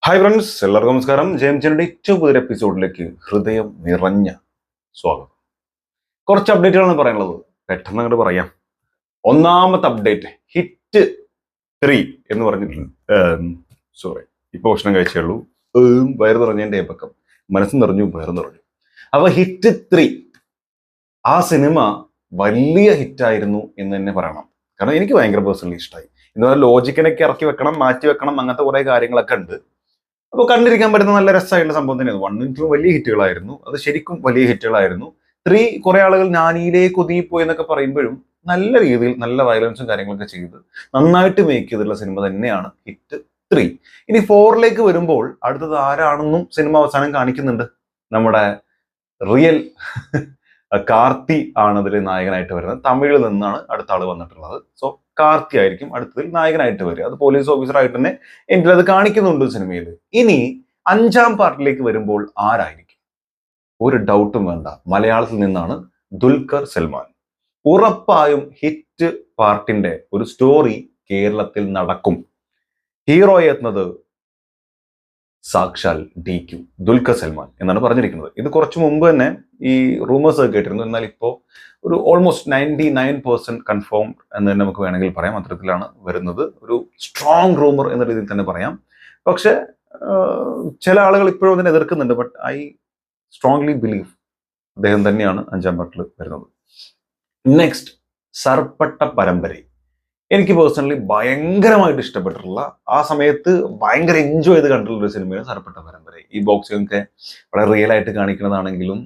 Hi friends, എല്ലാവർക്കും നമസ്കാരം. ജെയിംസിന്റെ ഏറ്റവും പുതിയ എപ്പിസോഡിലേക്ക് ഹൃദയം നിറഞ്ഞ സ്വാഗതം. കുറച്ച് അപ്ഡേറ്റുകളാണ് പറയാനുള്ളത്, പെട്ടെന്ന് അങ്ങോട്ട് പറയാം. ഒന്നാമത്തെ അപ്ഡേറ്റ്, ഹിറ്റ് 3 എന്ന് പറഞ്ഞിട്ടുണ്ട്. സോറി, ഇപ്പൊ ഭക്ഷണം കഴിച്ചേ ഉള്ളൂ. വയറ് നിറഞ്ഞതിന്റെ ഏപ്പക്കം, മനസ്സ് നിറഞ്ഞു, വയറ് നിറഞ്ഞു. അപ്പൊ ഹിറ്റ് 3 ആ സിനിമ വലിയ ഹിറ്റായിരുന്നു എന്ന് തന്നെ പറയണം. കാരണം എനിക്ക് ഭയങ്കര പേഴ്സണലി ഇഷ്ടമായി. എന്ന് പറഞ്ഞാൽ ലോജിക്കിനൊക്കെ ഇറക്കി വെക്കണം, മാറ്റി വെക്കണം, അങ്ങനത്തെ കുറെ കാര്യങ്ങളൊക്കെ ഉണ്ട്. അപ്പോൾ കണ്ടിരിക്കാൻ പറ്റുന്ന നല്ല രസമായിട്ടുള്ള സംഭവം തന്നെയാണ്. 1ഉം 2ഉം വലിയ ഹിറ്റുകളായിരുന്നു, അത് ശരിക്കും വലിയ ഹിറ്റുകളായിരുന്നു. 3 കുറെ ആളുകൾ ഞാനിയിലേക്ക് ഒതുങ്ങിപ്പോയി എന്നൊക്കെ പറയുമ്പോഴും നല്ല രീതിയിൽ നല്ല വയലൻസും കാര്യങ്ങളൊക്കെ ചെയ്ത് നന്നായിട്ട് മേക്ക് ചെയ്തിട്ടുള്ള സിനിമ തന്നെയാണ് ഹിറ്റ് 3. ഇനി 4ലേക്ക് വരുമ്പോൾ അടുത്തത് ആരാണെന്നും സിനിമ അവസാനം കാണിക്കുന്നുണ്ട്. നമ്മുടെ റിയൽ കാർത്തി ആണ് അതിൽ നായകനായിട്ട് വരുന്നത്. തമിഴിൽ നിന്നാണ് അടുത്ത ആള് വന്നിട്ടുള്ളത്. സോ കാർത്തി ആയിരിക്കും അടുത്തതിൽ നായകനായിട്ട് വരിക. അത് പോലീസ് ഓഫീസർ ആയിട്ട് തന്നെ എനിക്ക് അത് കാണിക്കുന്നുണ്ട് സിനിമയിൽ. ഇനി 5ാം പാർട്ടിലേക്ക് വരുമ്പോൾ ആരായിരിക്കും? ഒരു ഡൗട്ടും വേണ്ട, മലയാളത്തിൽ നിന്നാണ് ദുൽഖർ സൽമാൻ. ഉറപ്പായും ഹിറ്റ് പാർട്ടിന്റെ ഒരു സ്റ്റോറി കേരളത്തിൽ നടക്കും. ഹീറോ എത്തുന്നത് സാക്ഷാൽ DQ ദുൽഖർ സൽമാൻ എന്നാണ് പറഞ്ഞിരിക്കുന്നത്. ഇത് കുറച്ചു മുമ്പ് തന്നെ ഈ റൂമേഴ്സ് ഒക്കെ കേട്ടിരുന്നു. എന്നാൽ ഇപ്പോൾ ഒരു ഓൾമോസ്റ്റ് 99% കൺഫേം എന്ന് തന്നെ നമുക്ക് വേണമെങ്കിൽ പറയാം. അത്തരത്തിലാണ് വരുന്നത്. ഒരു സ്ട്രോങ് റൂമർ എന്ന രീതിയിൽ തന്നെ പറയാം. പക്ഷെ ചില ആളുകൾ ഇപ്പോഴും അതിനെ എതിർക്കുന്നുണ്ട്. ബട്ട് ഐ സ്ട്രോങ്ലി ബിലീവ് അദ്ദേഹം തന്നെയാണ് 5ാം പാർട്ടിൽ വരുന്നത്. നെക്സ്റ്റ്, സർപ്പട്ട പരമ്പര. എനിക്ക് പേഴ്സണലി ഭയങ്കരമായിട്ട് ഇഷ്ടപ്പെട്ടിട്ടുള്ള, ആ സമയത്ത് ഭയങ്കര എൻജോയ് ചെയ്ത് കണ്ടിട്ടുള്ള ഒരു സിനിമയാണ് സർപ്പട്ട പരമ്പര. ഈ ബോക്സിംഗ് ഒക്കെ വളരെ റിയൽ ആയിട്ട് കാണിക്കുന്നതാണെങ്കിലും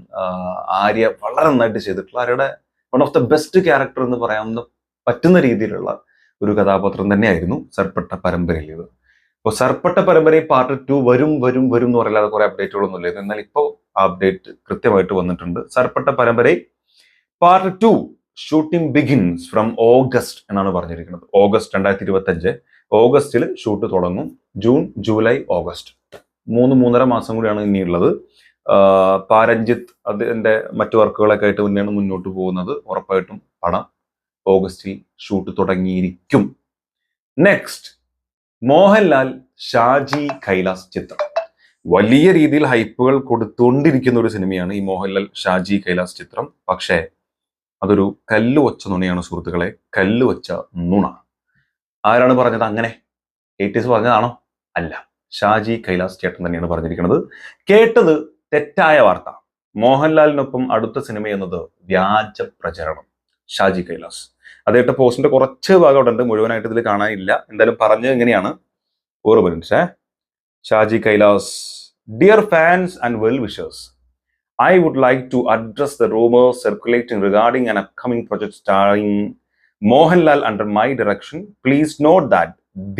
ആര്യ വളരെ നന്നായിട്ട് ചെയ്തിട്ടുള്ള, ആര്യയുടെ one of the best character എന്ന് പറയാവുന്ന പറ്റുന്ന രീതിയിലുള്ള ഒരു കഥാപാത്രം തന്നെയായിരുന്നു സർപ്പട്ട പരമ്പരയിൽ. അപ്പോൾ സർപ്പട്ട പരമ്പരയിൽ പാർട്ട് 2 വരും എന്ന് പറയാതെ കുറെ അപ്ഡേറ്റുകളൊന്നും ഇല്ല. എന്നാൽ ഇപ്പോൾ അപ്ഡേറ്റ് കൃത്യമായിട്ട് വന്നിട്ടുണ്ട്. സർപ്പട്ട പരമ്പരയിൽ part 2 shooting begins from August എന്നാണ് പറഞ്ഞിരിക്കുന്നത്. ഓഗസ്റ്റ് 2025 ഓഗസ്റ്റിൽ ഷൂട്ട് തുടങ്ങും. ജൂൺ, ജൂലൈ, ഓഗസ്റ്റ് 3-3.5 മാസം കൂടിയാണ് ഇനിയുള്ളത്. പാരഞ്ജിത്ത് അതിന്റെ മറ്റു വർക്കുകളൊക്കെ ആയിട്ട് തന്നെയാണ് മുന്നോട്ട് പോകുന്നത്. ഉറപ്പായിട്ടും പടം ഓഗസ്റ്റിൽ ഷൂട്ട് തുടങ്ങിയിരിക്കും. നെക്സ്റ്റ്, മോഹൻലാൽ ഷാജി കൈലാസ് ചിത്രം. വലിയ രീതിയിൽ ഹൈപ്പുകൾ കൊടുത്തുകൊണ്ടിരിക്കുന്ന ഒരു സിനിമയാണ് ഈ മോഹൻലാൽ ഷാജി കൈലാസ് ചിത്രം. പക്ഷേ അതൊരു കല്ല് വച്ച നുണയാണ് സുഹൃത്തുക്കളെ, കല്ല് വച്ച നുണ. ആരാണ് പറഞ്ഞത്? അങ്ങനെ 80s പറഞ്ഞതാണോ? അല്ല, ഷാജി കൈലാസ് ചേട്ടൻ തന്നെയാണ് പറഞ്ഞിരിക്കുന്നത്. കേട്ടത് തെറ്റായ വാർത്ത. മോഹൻലാലിനൊപ്പം അടുത്ത സിനിമ എന്നത് വ്യാജ പ്രചരണം. ഷാജി കൈലാസ് അദ്ദേഹത്തെ പോസ്റ്റിന്റെ കുറച്ച് ഭാഗം അവിടെ ഉണ്ട്, മുഴുവനായിട്ട് ഇതിൽ കാണാനില്ല. എന്തായാലും പറഞ്ഞത് എങ്ങനെയാണ്, ഒരു minute. Shaji Kailas, dear fans and well wishers, I would like to address the rumors circulating regarding an upcoming project starring Mohanlal under my direction. Please note that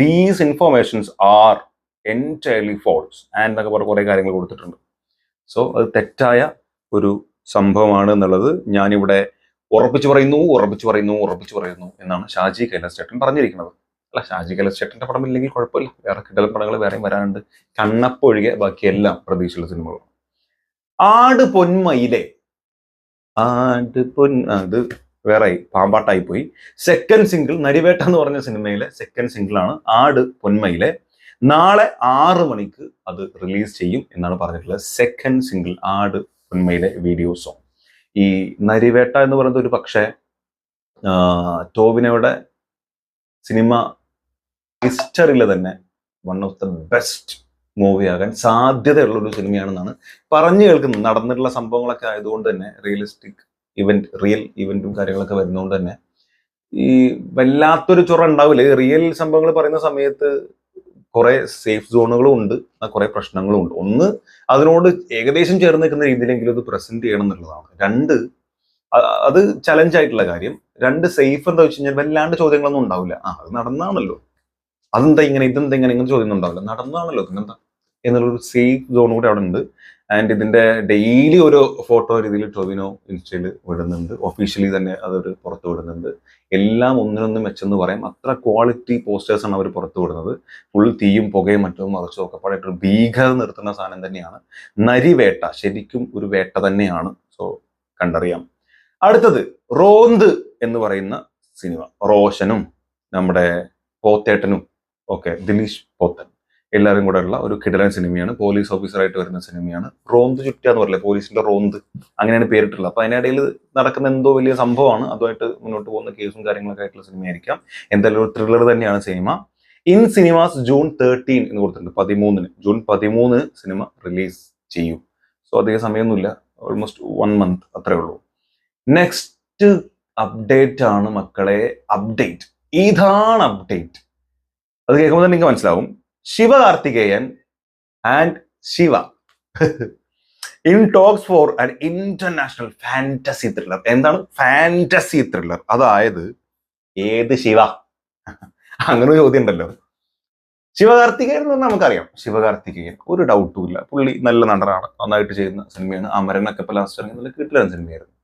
these informations are entirely false. And കുറെ കാര്യങ്ങൾ കൊടുത്തിട്ടുണ്ട്. So അത് തെറ്റായ ഒരു സംഭവമാണ് എന്നുള്ളത് ഞാനിവിടെ ഉറപ്പിച്ചു പറയുന്നു എന്നാണ് ഷാജി കൈലാസ് ചേട്ടൻ പറഞ്ഞിരിക്കുന്നത്. അല്ല, ഷാജി കൈലാസ് ചേട്ടന്റെ പടം ഇല്ലെങ്കിൽ കുഴപ്പമില്ല, വേറെ കിടൽ പടങ്ങൾ വേറെയും വരാനുണ്ട്. കണ്ണപ്പൊഴികെ ബാക്കിയെല്ലാം പ്രതീക്ഷയുള്ള സിനിമകൾ. ആട് പൊന്മയിലെ അത് വേറെ പാമ്പാട്ടായി പോയി. സെക്കൻഡ് സിംഗിൾ നരിവേട്ട എന്ന് പറഞ്ഞ സിനിമയിലെ സെക്കൻഡ് സിംഗിളാണ് ആട് പൊന്മയിലെ. നാളെ 6 മണിക്ക് അത് റിലീസ് ചെയ്യും എന്നാണ് പറഞ്ഞിട്ടുള്ളത്. സെക്കൻഡ് സിംഗിൾ ആട് പൊന്മയിലെ വീഡിയോ സോങ്. ഈ നരിവേട്ട എന്ന് പറയുന്നത് ഒരു പക്ഷേ ടോവിനോയുടെ സിനിമ ഹിസ്റ്ററിയിലെ തന്നെ വൺ ഓഫ് ദ ബെസ്റ്റ് മൂവിയാകാൻ സാധ്യതയുള്ള ഒരു സിനിമയാണെന്നാണ് പറഞ്ഞു കേൾക്കുന്നത്. നടന്നിട്ടുള്ള സംഭവങ്ങളൊക്കെ ആയതുകൊണ്ട് തന്നെ റിയൽ ഇവന്റും കാര്യങ്ങളൊക്കെ വരുന്നതുകൊണ്ട് തന്നെ ഈ വല്ലാത്തൊരു ചൊറ ഉണ്ടാവില്ല. റിയൽ സംഭവങ്ങൾ പറയുന്ന സമയത്ത് കുറെ സേഫ് സോണുകളും ഉണ്ട്, കുറെ പ്രശ്നങ്ങളും ഉണ്ട്. ഒന്ന്, അതിനോട് ഏകദേശം ചേർന്ന് നിൽക്കുന്ന രീതിയിലെങ്കിലും ഇത് പ്രസന്റ് ചെയ്യണം എന്നുള്ളതാണ്. 2, അത് ചലഞ്ചായിട്ടുള്ള കാര്യം. 2, സേഫ് എന്താ വെച്ച് കഴിഞ്ഞാൽ വല്ലാണ്ട് ചോദ്യങ്ങളൊന്നും ഉണ്ടാവില്ല. അത് നടന്നാണല്ലോ, അതെന്താ ഇങ്ങനെ, ഇതെന്താ ഇങ്ങനെ ചോദ്യം ഉണ്ടാവില്ല, നടന്നാണല്ലോ, പിന്നെന്താ എന്നുള്ളൊരു സേഫ് സോൺ കൂടെ അവിടെ ഉണ്ട്. ആൻഡ് ഇതിന്റെ ഡെയിലി ഒരു ഫോട്ടോ രീതിയിൽ ടൊവിനോ ഇൻസ്റ്റയിൽ വിടുന്നുണ്ട്. ഒഫീഷ്യലി തന്നെ അതൊരു പുറത്തു വിടുന്നുണ്ട്. എല്ലാം ഒന്നിനൊന്നും മെച്ചെന്ന് പറയാം. അത്ര ക്വാളിറ്റി പോസ്റ്റേഴ്സാണ് അവർ പുറത്തു വിടുന്നത്. ഫുൾ തീയും പുകയും മറ്റും മറിച്ചും ഒക്കെ പാടായിട്ടൊരു ഭീകര നിർത്തുന്ന സാധനം തന്നെയാണ്. നരിവേട്ട ശരിക്കും ഒരു വേട്ട തന്നെയാണ്. സോ കണ്ടറിയാം. അടുത്തത് റോന്ത് എന്ന് പറയുന്ന സിനിമ. റോഷനും നമ്മുടെ പോത്തേട്ടനും ഒക്കെ, ദിലീഷ് പോത്തൻ, എല്ലാവരും കൂടെ ഉള്ള ഒരു കിടിലൻ സിനിമയാണ്. പോലീസ് ഓഫീസറായിട്ട് വരുന്ന സിനിമയാണ്. റോന്ത് ചുറ്റുക എന്ന് പറയില്ലേ, പോലീസിന്റെ റോന്ത്, അങ്ങനെയാണ് പേരിട്ടുള്ളത്. അപ്പൊ അതിനിടയിൽ നടക്കുന്ന എന്തോ വലിയ സംഭവമാണ്. അതുമായിട്ട് മുന്നോട്ട് പോകുന്ന കേസും കാര്യങ്ങളൊക്കെ ആയിട്ടുള്ള സിനിമയായിരിക്കാം. എന്തായാലും ഒരു ത്രില്ലർ തന്നെയാണ് സിനിമ. ഇൻ സിനിമാസ് ജൂൺ 13 എന്ന് കൊടുത്തിട്ടുണ്ട്, 13-ന്, ജൂൺ 13 സിനിമ റിലീസ് ചെയ്യും. സോ അധികം സമയമൊന്നുമില്ല, ഓൾമോസ്റ്റ് 1 മന്ത് അത്രേ ഉള്ളൂ. നെക്സ്റ്റ് അപ്ഡേറ്റ് ആണ് മക്കളെ, അപ്ഡേറ്റ്. ഇതാണ് അപ്ഡേറ്റ്. അത് കേൾക്കുമ്പോൾ തന്നെ നിങ്ങൾക്ക് മനസ്സിലാവും. Sivakarthikeyan and Shiva in talks for an international fantasy thriller. എന്താണ് ഫാന്റസി ത്രില്ലർ? അതായത് ഏത് ശിവ? അങ്ങനെ ഒരു ചോദ്യം ഉണ്ടല്ലോ. ശിവകാർത്തികേയൻ എന്ന് പറഞ്ഞാൽ നമുക്കറിയാം, ശിവകാർത്തികേയൻ ഒരു ഡൗട്ടും ഇല്ല, പുള്ളി നല്ല നടനാണ്, നന്നായിട്ട് ചെയ്യുന്ന സിനിമയാണ്. അമരനൊക്കെ ഇപ്പൊ ലാസ്റ്റ് ഇറങ്ങി നല്ല കിട്ടിലാണ് സിനിമയായിരുന്നു.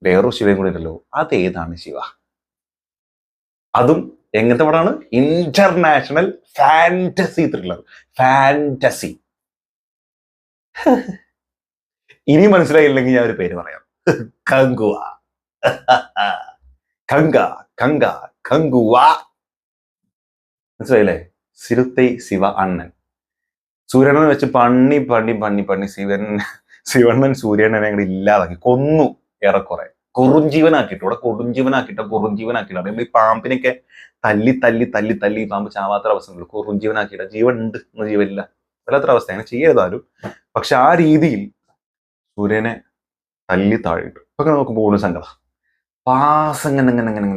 വേറൊരു ശിവയും കൂടി ഉണ്ടല്ലോ, അതേതാണ് ശിവ? അതും എങ്ങനത്തെ പടമാണ്? International fantasy thriller. ഫാന്റസി. ഇനി മനസ്സിലായില്ലെങ്കിൽ ഞാൻ ഒരു പേര് പറയാം. കങ്കുവ. കങ്ക കങ്ക കങ്കുവ. മനസ്സിലായില്ലേ? സിരുത്തൈ ശിവ അണ്ണൻ. സൂര്യനെ വെച്ച് പണ്ണി പണ്ണി പണ്ണി പണ്ണി ശിവണ്ണൻ സൂര്യനെ അങ്ങോട്ട് ഇല്ലാതാക്കി, കൊന്നു ഏറെക്കുറെ. കുറുംജീവനാക്കിയിട്ട്, ഇവിടെ കുറുംജീവനാക്കിയിട്ടാണ്. നമ്മൾ ഈ പാമ്പിനൊക്കെ തല്ലി തല്ലി തല്ലി തല്ലി പാമ്പ് ചാവാത്ത അവസ്ഥയുള്ളൂ. കുറുംജീവനാക്കിയിട്ട് ജീവൻ ഉണ്ട് എന്ന ജീവനില്ല, വല്ലാത്തൊരു അവസ്ഥ. അങ്ങനെ ചെയ്യരുതാലും. പക്ഷെ ആ രീതിയിൽ സൂര്യനെ തല്ലി താഴിട്ടു. ഇപ്പൊ നോക്കുമ്പോൾ ഒരു സങ്കടം. പാസങ്ങനെ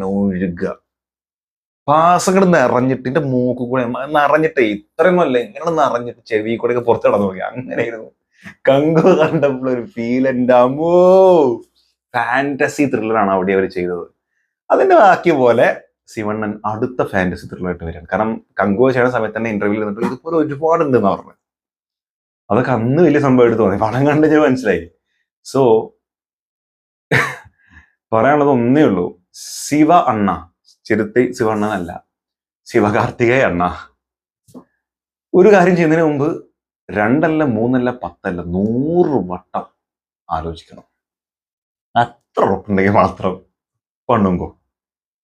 ഒഴുകുക, പാസങ്ങൾ നിറഞ്ഞിട്ട് എന്റെ മൂക്ക് കൂടെ നിറഞ്ഞിട്ടേ, ഇത്രയൊന്നും അല്ല, ഇങ്ങനെ നിറഞ്ഞിട്ട് ചെവി കൂടെ ഒക്കെ പുറത്ത് കടന്നു പോയി. അങ്ങനെയായിരുന്നു കങ്കു കണ്ടപ്പോൾ ഒരു ഫീൽ. എൻ്റെ അമ്മോ, ഫാന്റസി ത്രില്ലറാണ് അവിടെ അവർ ചെയ്തത്. അതിന്റെ ബാക്കി പോലെ ശിവണ്ണൻ അടുത്ത ഫാന്റസി ത്രില്ലറായിട്ട് വരികയാണ്. കാരണം കങ്കു ചെയ്യുന്ന സമയത്ത് തന്നെ ഇന്റർവ്യൂവിൽ നിന്നിട്ട് ഇതുപോലെ ഒരുപാടുണ്ടെന്ന് പറഞ്ഞത്. അതൊക്കെ അന്ന് വലിയ സംഭവമായിട്ട് തോന്നി, പടം കണ്ട് ഞാൻ മനസ്സിലായി. സോ പറയാനുള്ളത് ഒന്നേ ഉള്ളൂ, ശിവ അണ്ണ, ചിരുത്തി ശിവണ്ണനല്ല, ശിവകാർത്തികേയ അണ്ണ. ഒരു കാര്യം ചെയ്യുന്നതിന് മുമ്പ് 2 അല്ല 3 അല്ല 10 അല്ല 100 വട്ടം ആലോചിക്കണം. അത്ര ഉറപ്പുണ്ടെങ്കിൽ മാത്രം പണ്ണുങ്കോ.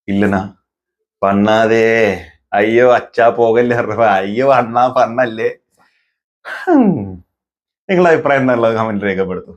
ഇല്ലനാ പണ്ണാതേ, അയ്യോ അച്ഛാ പോകല്ലേ, അയ്യോ അണ്ണാ പണ്ണല്ലേ. നിങ്ങളുടെ അഭിപ്രായം എന്താണുള്ളത് കമന്റ് രേഖപ്പെടുത്തും.